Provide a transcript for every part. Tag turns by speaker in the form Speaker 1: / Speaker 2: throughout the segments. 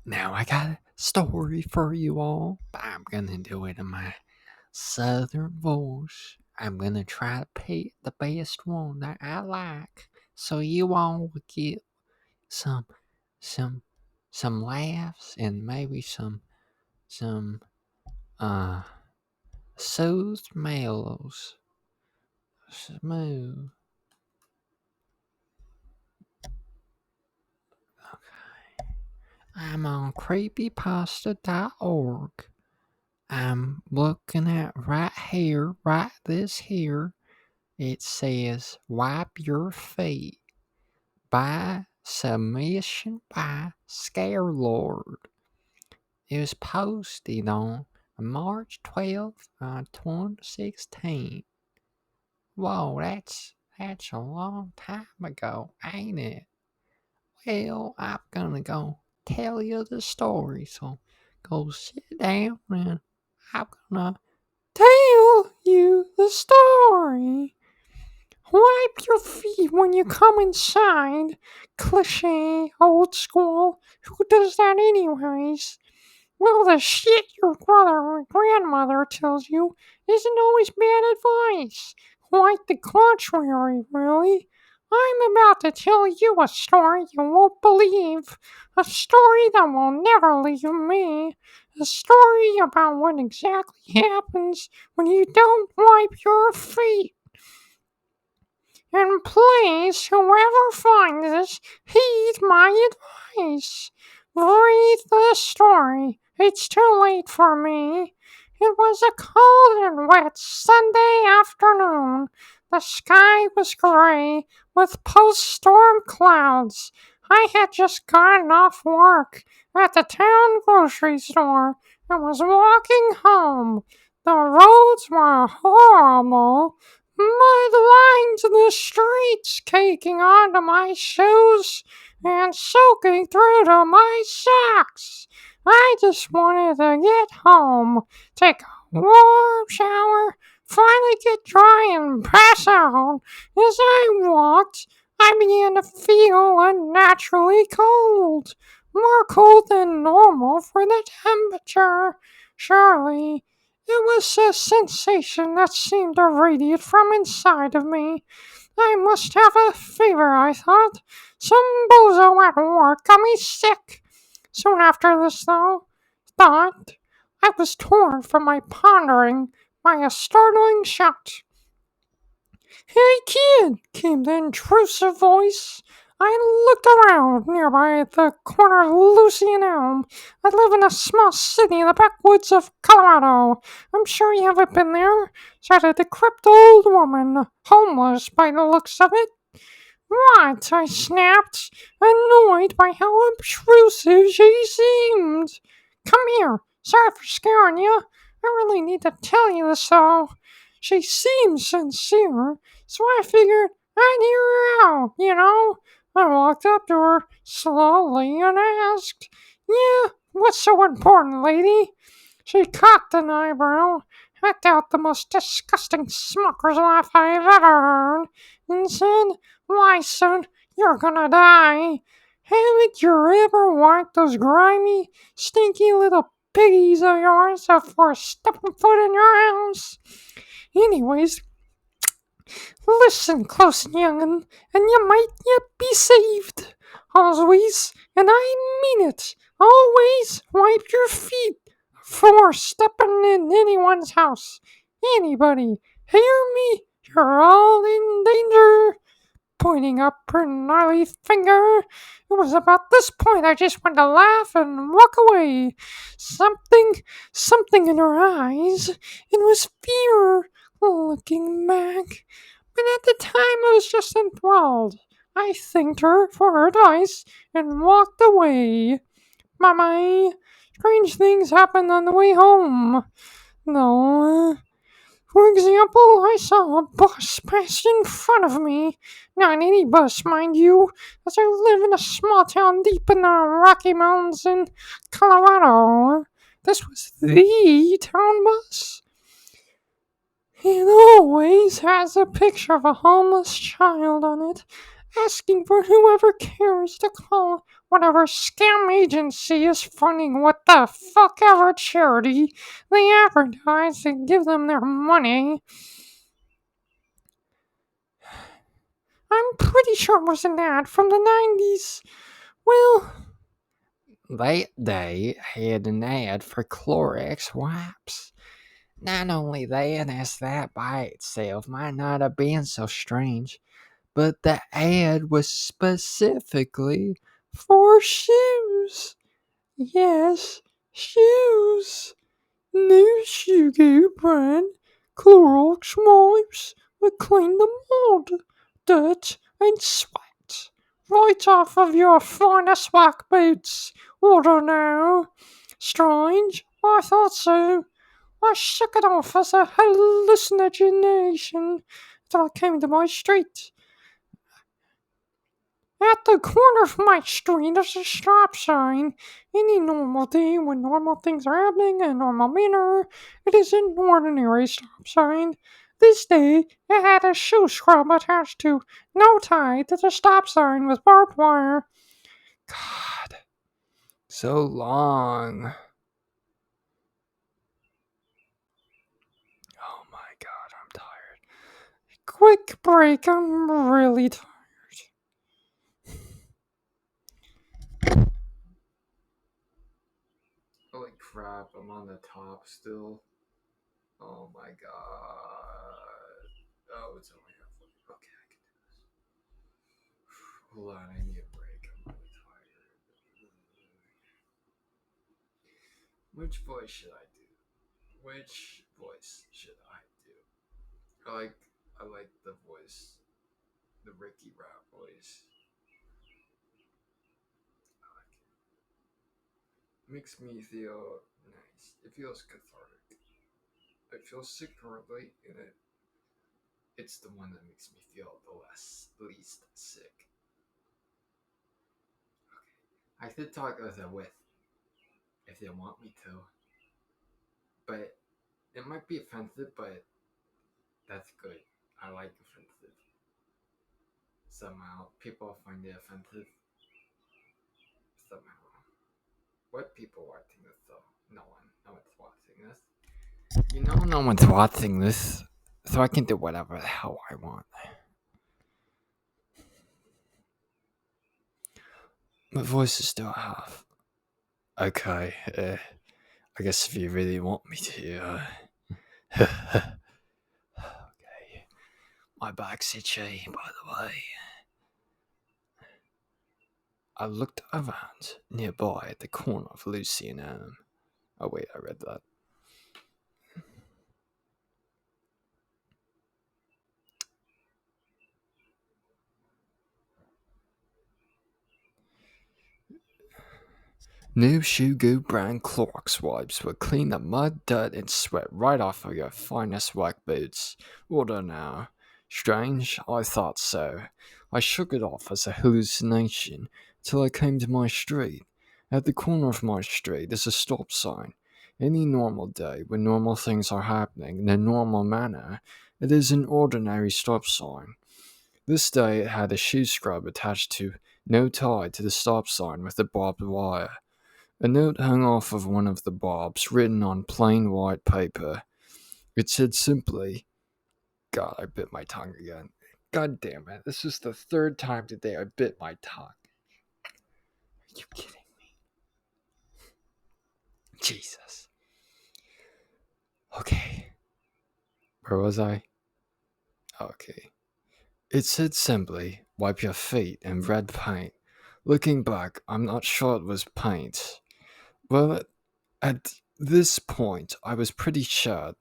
Speaker 1: Now I got a story for you all, but I'm gonna do it in my southern voice. I'm gonna try to pick the best one that I like, so you all will get some, some, some laughs and maybe some, uh, soothed mellows. Smooth. I'm on creepypasta.org. I'm looking at right here, right this here. It says, Wipe Your Feet by Submission by Scarelord. It was posted on March 12th, 2016. Whoa, that's a long time ago, ain't it? Well, I'm gonna go tell you the story, so go sit down and I'm gonna tell you the story. Wipe your feet when you come inside. Cliche, old school. Who does that anyways? Well, the shit your brother or grandmother tells you isn't always bad advice. Quite the contrary, really. I'm about to tell you a story you won't believe. A story that will never leave me. A story about what exactly happens when you don't wipe your feet. And please, whoever finds this, heed my advice. Read the story. It's too late for me. It was a cold and wet Sunday afternoon. The sky was gray with post-storm clouds. I had just gotten off work at the town grocery store and was walking home. The roads were horrible. Mud lined the streets, caking onto my shoes and soaking through to my socks. I just wanted to get home, take a warm shower, finally get dry and pass out. As I walked, I began to feel unnaturally cold, more cold than normal for the temperature. Surely it was a sensation that seemed to radiate from inside of me. I must have a fever, I thought. Some bozo at work got me sick. Soon after this, though, thought, I was torn from my pondering by a startling shout. "Hey, kid!" came the intrusive voice. I looked around nearby at the corner of Lucy and Elm. I live in a small city in the backwoods of Colorado. I'm sure you haven't been there, said a decrepit old woman, homeless by the looks of it. What? I snapped, annoyed by how obtrusive she seemed. Come here. Sorry for scaring you. I really need to tell you this though. She seemed sincere, so I figured I'd hear her out, you know. I walked up to her slowly and asked, Yeah, what's so important, lady? She cocked an eyebrow, hacked out the most disgusting smucker's laugh I've ever heard, and said, Why, son, you're gonna die. Haven't you ever wiped those grimy, stinky little piggies of yours before stepping foot in your house? Anyways, listen close, young'un, and you might yet be saved. Always, and I mean it, always wipe your feet before stepping in anyone's house. Anybody, hear me? You're all in danger. Pointing up her gnarly finger. It was about this point I just wanted to laugh and walk away. Something in her eyes. It was fear looking back. But at the time I was just enthralled. I thanked her for her advice and walked away. My, strange things happened on the way home. No, for example, I saw a bus pass in front of me. Not any bus, mind you, as I live in a small town deep in the Rocky Mountains in Colorado. This was the town bus. It always has a picture of a homeless child on it, asking for whoever cares to call whatever scam agency is funding what the fuck ever charity they advertise to give them their money. I'm pretty sure it was an ad from the 90s. Well, they had an ad for Clorox wipes. Not only that, as that by itself might not have been so strange, but the ad was specifically for shoes. Yes, shoes. New Shugo brand Clorox wipes will clean the mold, dirt, and sweat right off of your finest work boots. Order now. Strange? I thought so. I shook it off as a hallucination until I came to my street. At the corner of my street is a stop sign. Any normal day when normal things are happening in a normal manner, it is an ordinary stop sign. This day, it had a shoe scrub attached to no tie to the stop sign with barbed wire. God, so long. Oh my god, I'm tired. Quick break, I'm really tired. Holy crap, I'm on the top still. Oh my god. Oh, it's only halfway. Okay, I can do this. Hold on, I need a break. I'm really tired. Which voice should I do? Which voice should I do? I like the voice, the Ricky Rap voice. I like it. Makes me feel nice. It feels cathartic. I feel sick currently, and it's the one that makes me feel the least sick. Okay. I could talk as a with if they want me to, but it might be offensive, but that's good. I like offensive. Somehow, people find it offensive. Somehow. What people watching this though? No one. No one's watching this. You know, no one's watching this, so I can do whatever the hell I want. What voices do I have? Okay, I guess if you really want me to, okay. My back's itchy, by the way. I looked around nearby at the corner of Lucy and Adam. Oh wait, I read that. New Shugo brand Clorox wipes will clean the mud, dirt, and sweat right off of your finest work boots. Order now. Strange? I thought so. I shook it off as a hallucination till I came to my street. At the corner of my street is a stop sign. Any normal day when normal things are happening in a normal manner, it is an ordinary stop sign. This day it had a shoe scrub attached to no tie to the stop sign with a barbed wire. A note hung off of one of the barbs, written on plain white paper. It said simply, God, I bit my tongue again. God damn it. This is the third time today I bit my tongue. Are you kidding me? Jesus. Okay. Where was I? Okay. It said simply, wipe your feet in red paint. Looking back, I'm not sure it was paint. Well, at this point, I was pretty sure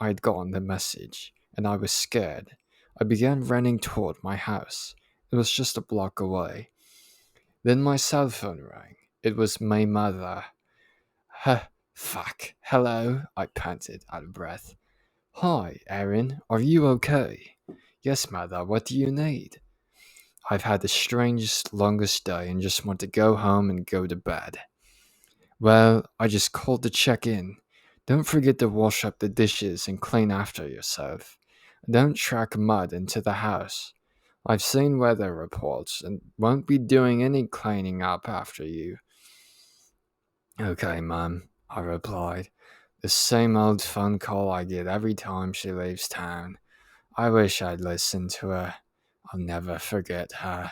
Speaker 1: I'd gotten the message, and I was scared. I began running toward my house. It was just a block away. Then my cell phone rang. It was my mother. Huh, fuck. Hello, I panted, out of breath. Hi, Erin. Are you okay? Yes, mother. What do you need? I've had the strangest, longest day and just want to go home and go to bed. Well, I just called to check in. Don't forget to wash up the dishes and clean after yourself. Don't track mud into the house. I've seen weather reports and won't be doing any cleaning up after you. Okay, Mum, I replied. The same old phone call I get every time she leaves town. I wish I'd listened to her. I'll never forget her.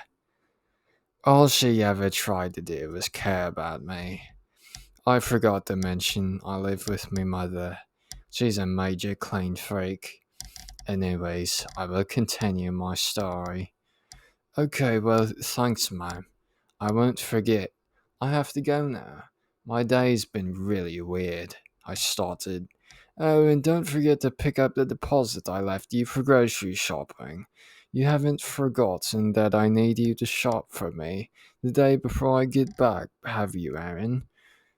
Speaker 1: All she ever tried to do was care about me. I forgot to mention I live with my mother. She's a major clean freak. Anyways, I will continue my story. Okay, well, thanks, ma'am. I won't forget. I have to go now. My day's been really weird. I started. Oh, and don't forget to pick up the deposit I left you for grocery shopping. You haven't forgotten that I need you to shop for me the day before I get back, have you, Aaron?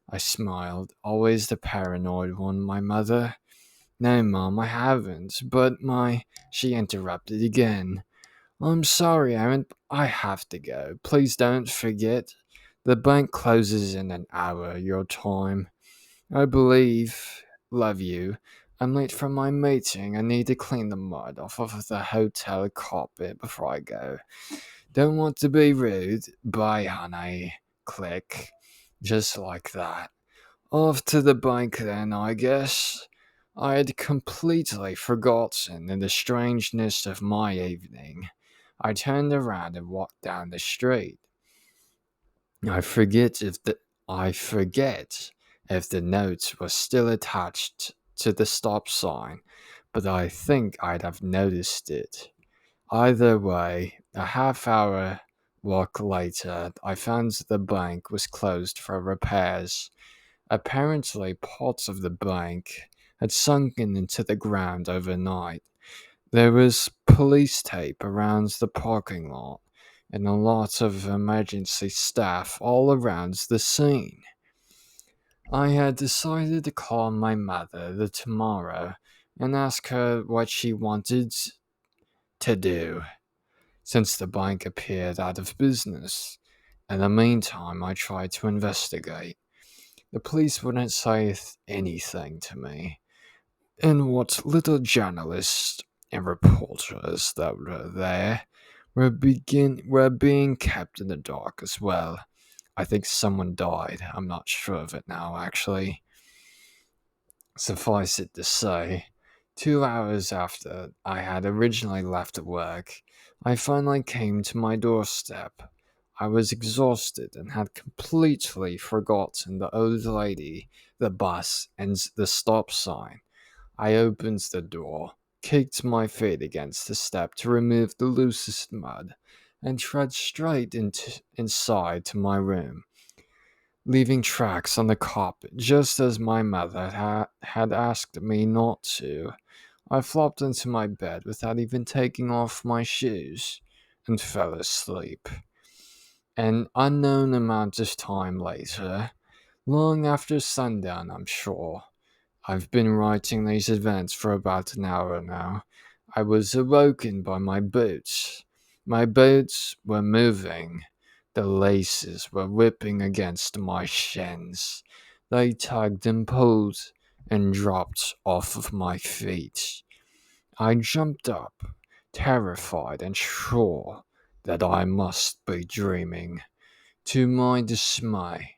Speaker 1: I smiled. Always the paranoid one, my mother. No, Mom, I haven't, but my. She interrupted again. I'm sorry, Aaron, but I have to go. Please don't forget. The bank closes in an hour, your time. I believe. Love you. I'm late for my meeting. I need to clean the mud off of the hotel carpet before I go. Don't want to be rude. Bye, honey. Click. Just like that. Off to the bank then, I guess. I had completely forgotten in the strangeness of my evening. I turned around and walked down the street. I forget if the I forget if the note was still attached to the stop sign, but I think I'd have noticed it. Either way, a half hour walk later, I found the bank was closed for repairs. Apparently, parts of the bank had sunken into the ground overnight. There was police tape around the parking lot and a lot of emergency staff all around the scene. I had decided to call my mother the tomorrow and ask her what she wanted to do since the bank appeared out of business. In the meantime, I tried to investigate. The police wouldn't say anything to me, and what little journalists and reporters that were there were being kept in the dark as well. I think someone died. I'm not sure of it now, actually. Suffice it to say, 2 hours after I had originally left work, I finally came to my doorstep. I was exhausted and had completely forgotten the old lady, the bus, and the stop sign. I opened the door, kicked my feet against the step to remove the loosest mud, and trod straight inside to my room, leaving tracks on the carpet just as my mother had asked me not to. I flopped into my bed without even taking off my shoes and fell asleep. An unknown amount of time later, long after sundown, I'm sure, I've been writing these events for about an hour now. I was awoken by my boots. My boots were moving. The laces were whipping against my shins. They tugged and pulled and dropped off of my feet. I jumped up, terrified and sure that I must be dreaming. To my dismay,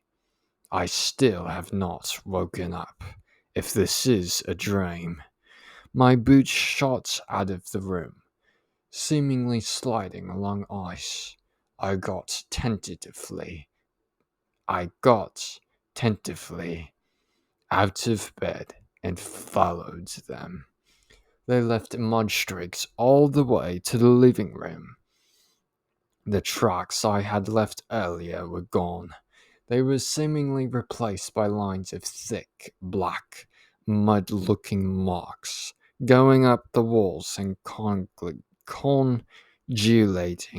Speaker 1: I still have not woken up. If this is a dream, my boot shot out of the room, seemingly sliding along ice. I got tentatively, I got tentatively out of bed and followed them. They left mud streaks all the way to the living room. The tracks I had left earlier were gone. They were seemingly replaced by lines of thick, black, mud looking marks going up the walls and congealating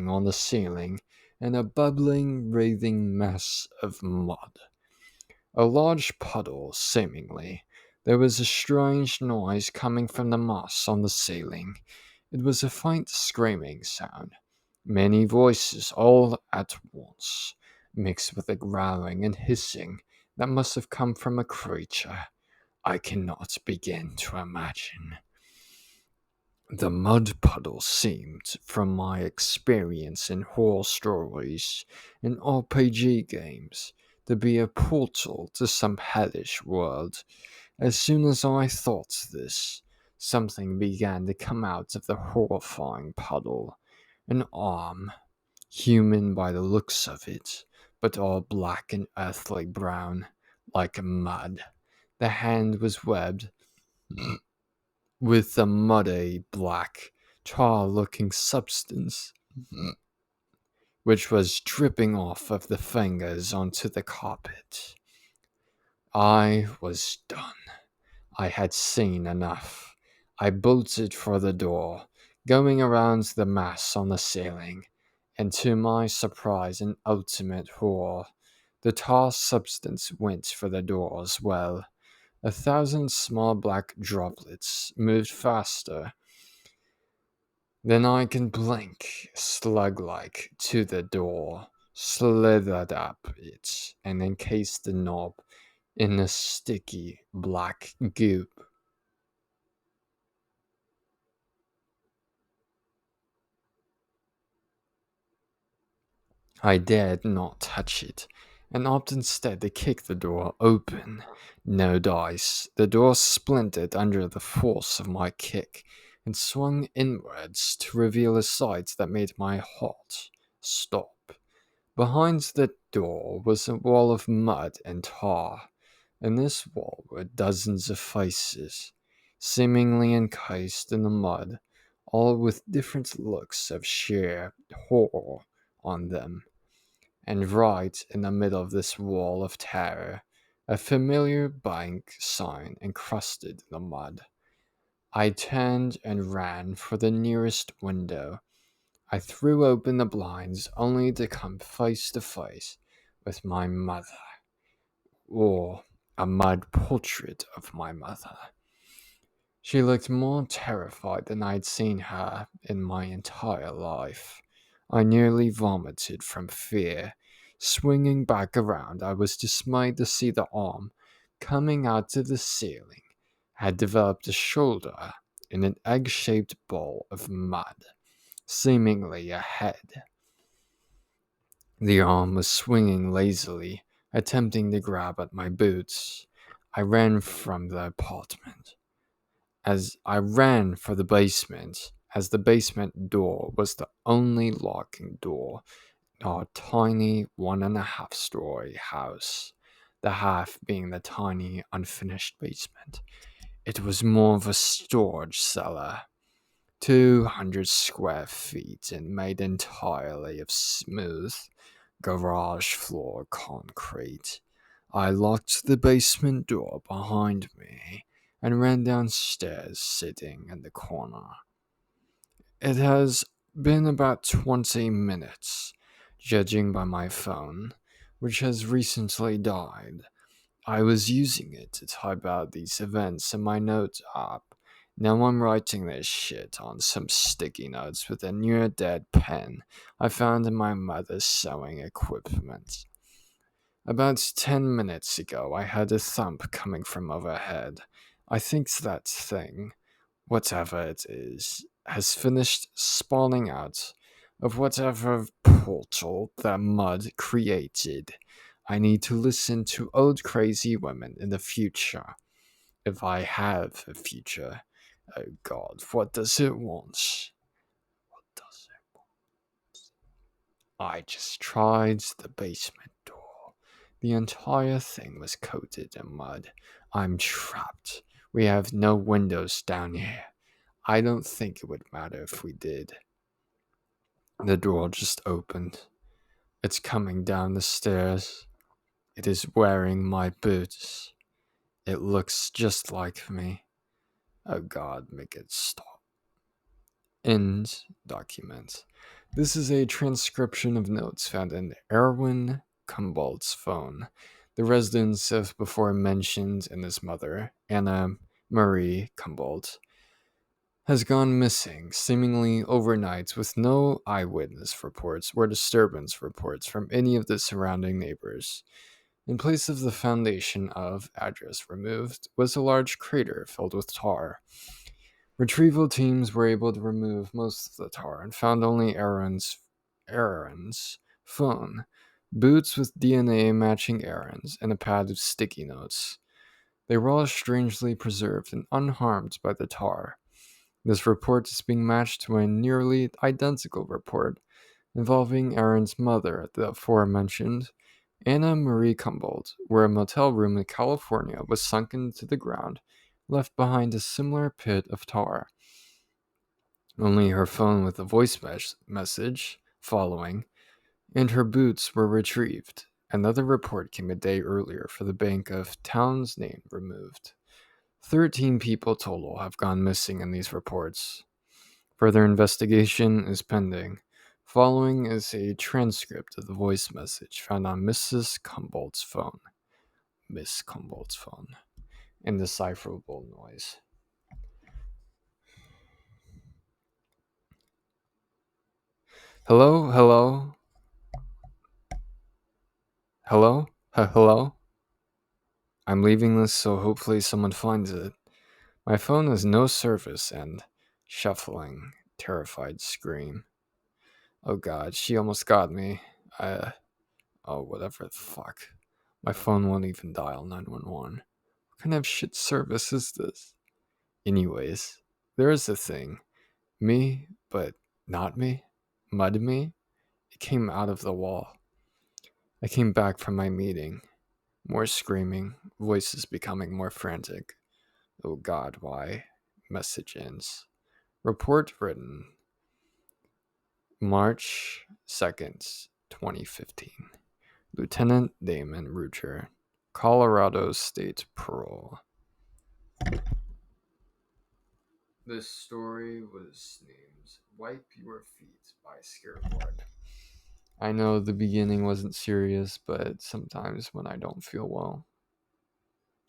Speaker 1: on the ceiling in a bubbling, writhing mess of mud. A large puddle, seemingly. There was a strange noise coming from the moss on the ceiling. It was a faint screaming sound. Many voices all at once, mixed with a growling and hissing that must have come from a creature I cannot begin to imagine. The mud puddle seemed, from my experience in horror stories and RPG games, to be a portal to some hellish world. As soon as I thought this, something began to come out of the horrifying puddle. An arm, human by the looks of it, but all black and earthly brown, like mud. The hand was webbed with a muddy black, tar looking substance, which was dripping off of the fingers onto the carpet. I was done. I had seen enough. I bolted for the door, going around the mass on the ceiling, and to my surprise and ultimate horror, the tar substance went for the door as well. 1,000 small black droplets moved faster than I can blink, slug like, to the door, slithered up it, and encased the knob in a sticky black goop. I dared not touch it, and opted instead to kick the door open. No dice. The door splintered under the force of my kick and swung inwards to reveal a sight that made my heart stop. Behind the door was a wall of mud and tar. In this wall were dozens of faces, seemingly encased in the mud, all with different looks of sheer horror on them. And right in the middle of this wall of terror, a familiar bank sign encrusted in the mud. I turned and ran for the nearest window. I threw open the blinds only to come face to face with my mother, or a mud portrait of my mother. She looked more terrified than I'd seen her in my entire life. I nearly vomited from fear. Swinging back around, I was dismayed to see the arm, coming out of the ceiling, had developed a shoulder in an egg shaped ball of mud, seemingly a head. The arm was swinging lazily, attempting to grab at my boots. I ran from the apartment. As I ran for the basement, as the basement door was the only locking door in our tiny 1.5 story house, the half being the tiny unfinished basement. It was more of a storage cellar, 200 square feet and made entirely of smooth garage floor concrete. I locked the basement door behind me and ran downstairs, sitting in the corner. It has been about 20 minutes, judging by my phone, which has recently died. I was using it to type out these events in my notes app. Now I'm writing this shit on some sticky notes with a near dead pen I found in my mother's sewing equipment. About 10 minutes ago, I heard a thump coming from overhead. I think that thing, whatever it is, has finished spawning out of whatever portal that mud created. I need to listen to old crazy women in the future. If I have a future. Oh god, what does it want? What does it? I just tried the basement door. The entire thing was coated in mud. I'm trapped. We have no windows down here. I don't think it would matter if we did. The door just opened. It's coming down the stairs. It is wearing my boots. It looks just like me. Oh god, make it stop. End document. This is a transcription of notes found in Erwin Kumboldt's phone. The residence of before mentioned and his mother, Anna Marie Kumboldt, has gone missing, seemingly overnight, with no eyewitness reports or disturbance reports from any of the surrounding neighbors. In place of the foundation of address removed was a large crater filled with tar. Retrieval teams were able to remove most of the tar and found only Aaron's phone, boots with DNA matching Aaron's, and a pad of sticky notes. They were all strangely preserved and unharmed by the tar. This report is being matched to a nearly identical report involving Aaron's mother, the aforementioned Anna Marie Kumboldt, where a motel room in California was sunken into the ground, left behind a similar pit of tar. Only her phone with a voice message following and her boots were retrieved. Another report came a day earlier for the bank of town's name removed. 13 people total have gone missing in these reports. Further investigation is pending. Following is a transcript of the voice message found on Mrs. Kumboldt's phone. Miss Kumboldt's phone. Indecipherable noise. Hello? Hello? Hello? Hello? I'm leaving this so hopefully someone finds it. My phone has no service and shuffling, terrified scream. Oh god, she almost got me. Whatever the fuck. My phone won't even dial 911. What kind of shit service is this? Anyways, there is a thing. Me, but not me. Mud me. It came out of the wall. I came back from my meeting. More screaming, voices becoming more frantic. Oh god, why? Message ends. Report written March 2nd, 2015. Lieutenant Damon Rucher, Colorado State Parole. This story was named Wipe Your Feet by Scareboard. I know the beginning wasn't serious, but sometimes when I don't feel well,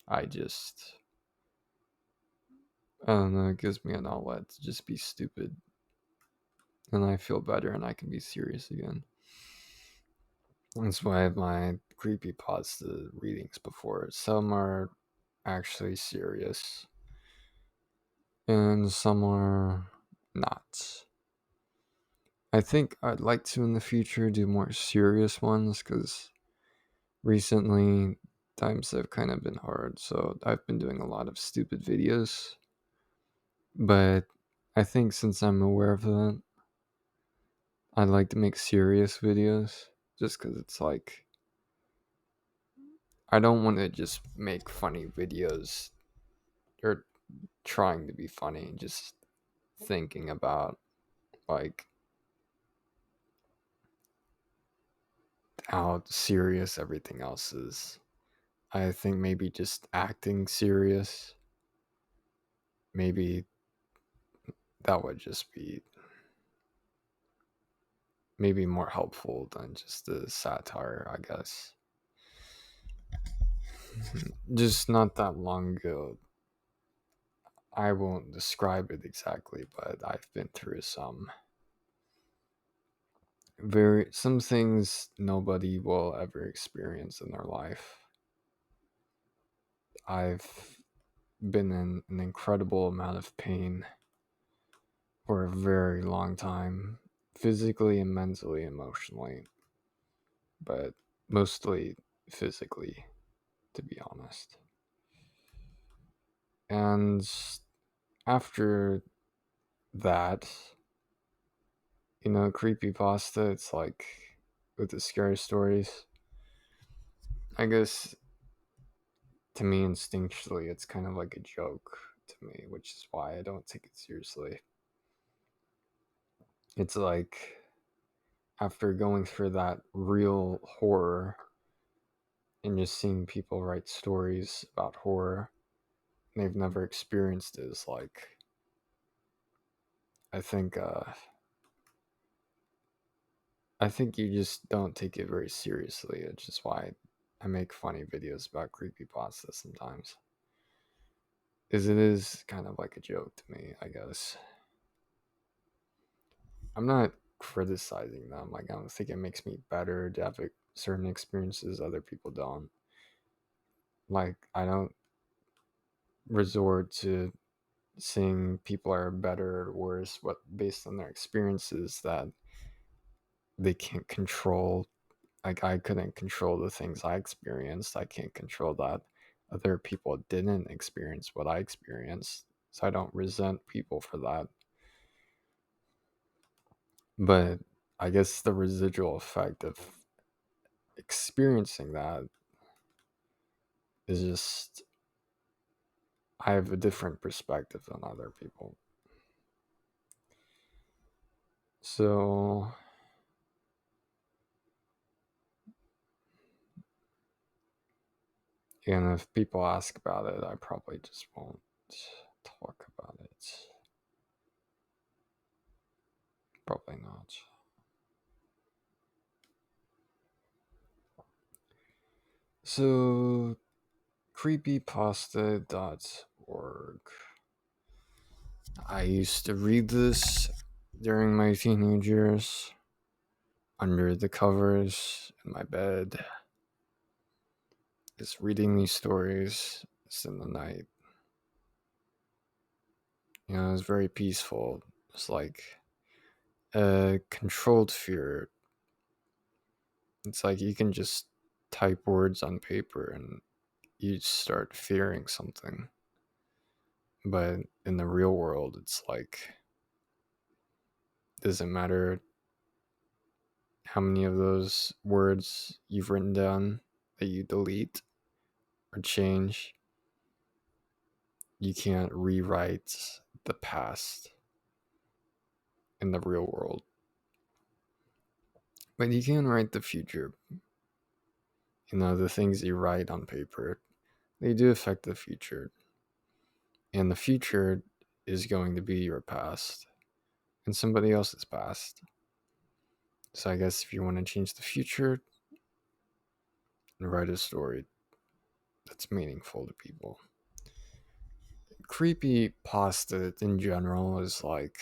Speaker 1: I don't know, it gives me an outlet to just be stupid. And I feel better and I can be serious again. That's why I have my creepypasta readings before. Some are actually serious, and some are not. I think I'd like to in the future do more serious ones because recently times have kind of been hard. So I've been doing a lot of stupid videos. But I think since I'm aware of that, I'd like to make serious videos just because it's like I don't want to just make funny videos or trying to be funny, just thinking about like how serious everything else is. I think maybe just acting serious, maybe that would just be maybe more helpful than just the satire, I guess. Just not that long ago, I won't describe it exactly, but I've been through some things nobody will ever experience in their life. I've been in an incredible amount of pain for a very long time, physically and mentally, emotionally, but mostly physically, to be honest. And after that, creepypasta, it's like with the scary stories, I guess to me instinctually, it's kind of like a joke to me, which is why I don't take it seriously. It's like after going through that real horror and just seeing people write stories about horror they've never experienced is like I think I think you just don't take it very seriously. It's just why I make funny videos about creepypasta sometimes. Is it is kind of like a joke to me, I guess. I'm not criticizing them. Like I don't think it makes me better to have certain experiences other people don't. Like I don't resort to saying people are better or worse what based on their experiences that they can't control. Like, I couldn't control the things I experienced. I can't control that other people didn't experience what I experienced. So I don't resent people for that. But I guess the residual effect of experiencing that is just, I have a different perspective than other people. So, and if people ask about it, I probably just won't talk about it. Probably not. So, creepypasta.org. I used to read this during my teenage years, under the covers in my bed, just reading these stories just in the night. You know, it was very peaceful. It's like a controlled fear. It's like you can just type words on paper and you start fearing something. But in the real world, it's like, doesn't matter how many of those words you've written down that you delete or change, you can't rewrite the past in the real world. But you can write the future. You know, the things you write on paper, they do affect the future. And the future is going to be your past and somebody else's past. So I guess if you want to change the future, write a story that's meaningful to people. Creepy pasta in general is like,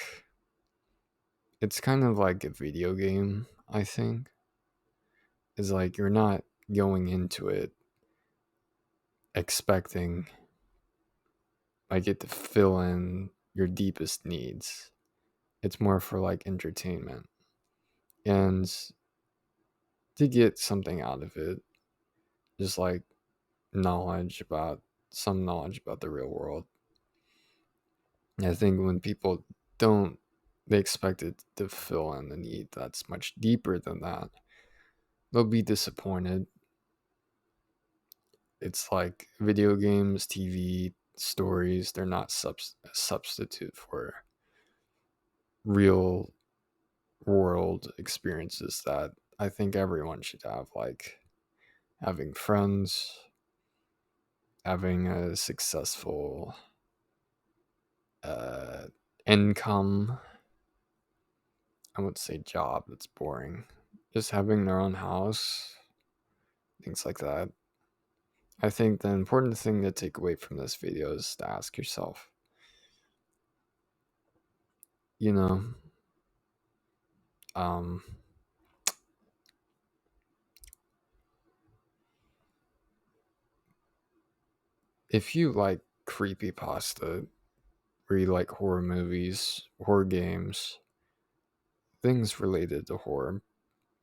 Speaker 1: it's kind of like a video game, I think. Is like, you're not going into it expecting like it to fill in your deepest needs. It's more for like entertainment and to get something out of it, just like knowledge about some knowledge about the real world. I think when people don't, they expect it to fill in the need that's much deeper than that, they'll be disappointed. It's like video games, TV, stories, they're not a substitute for real world experiences that I think everyone should have, like having friends, having a successful uh, income. I wouldn't say job, that's boring. Just having their own house, things like that. I think the important thing to take away from this video is to ask yourself, you know, um, if you like creepy pasta, or you like horror movies, horror games, things related to horror,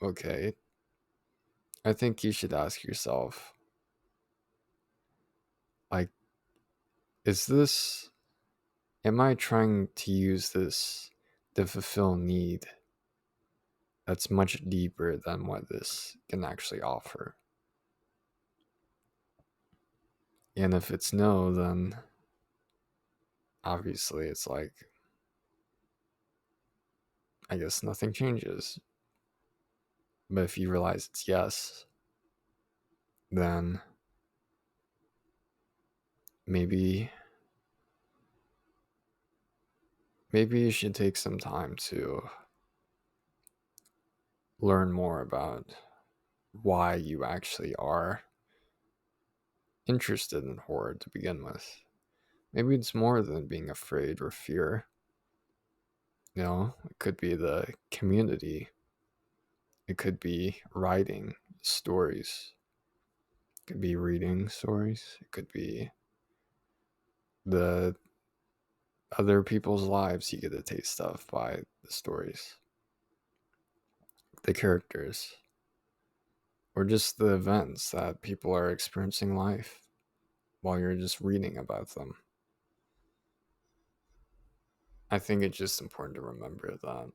Speaker 1: okay, I think you should ask yourself, like, is this, am I trying to use this to fulfill need that's much deeper than what this can actually offer? And if it's no, then obviously it's like, I guess nothing changes. But if you realize it's yes, then maybe you should take some time to learn more about why you actually are interested in horror to begin with. Maybe it's more than being afraid or fear. You know, it could be the community. It could be writing stories. It could be reading stories. It could be the other people's lives you get a taste of by the stories, the characters, or just the events that people are experiencing life while you're just reading about them. I think it's just important to remember that,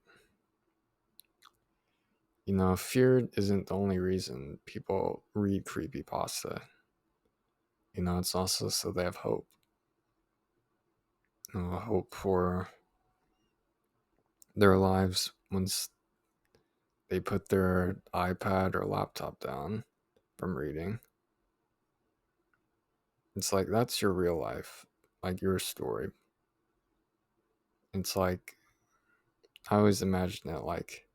Speaker 1: fear isn't the only reason people read creepypasta. It's also so they have hope. Hope for their lives once they put their iPad or laptop down from reading. It's like that's your real life, like your story. It's like I always imagine it like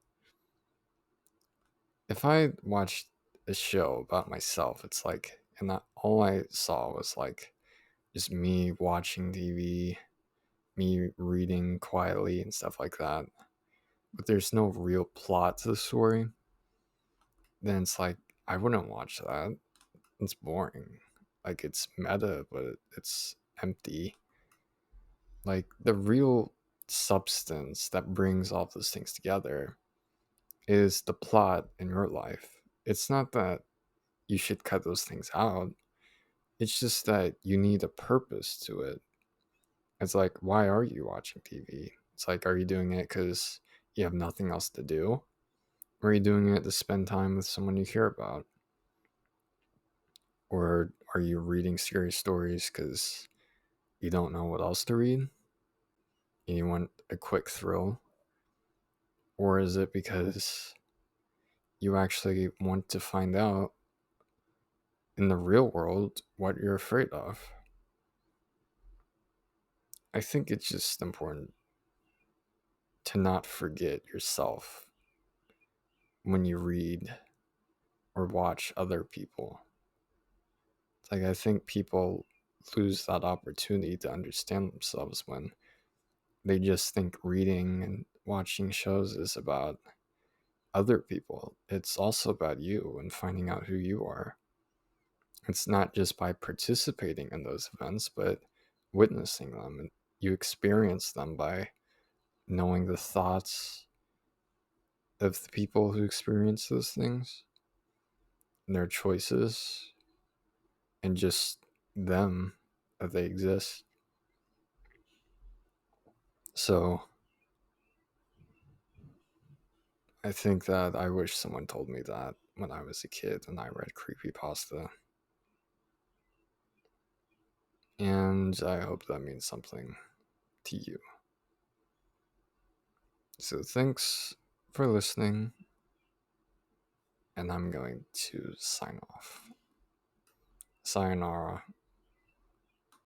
Speaker 1: if I watched a show about myself, it's like, and that all I saw was like just me watching TV, me reading quietly and stuff like that. But there's no real plot to the story. Then it's like I wouldn't watch that. It's boring. Like it's meta, but it's empty. Like the real substance that brings all those things together is the plot in your life. It's not that you should cut those things out. It's just that you need a purpose to it. It's like, why are you watching TV? It's like, are you doing it because you have nothing else to do? Or are you doing it to spend time with someone you care about? Or are you reading scary stories because you don't know what else to read and you want a quick thrill? Or is it because you actually want to find out in the real world what you're afraid of? I think it's just important to not forget yourself when you read or watch other people. It's like I think people lose that opportunity to understand themselves when they just think reading and watching shows is about other people. It's also about you and finding out who you are. It's not just by participating in those events, but witnessing them. And you experience them by knowing the thoughts of the people who experience those things and their choices and just them that they exist. So I think that I wish someone told me that when I was a kid and I read Creepypasta. And I hope that means something to you. So thanks for listening, and I'm going to sign off. Sayonara.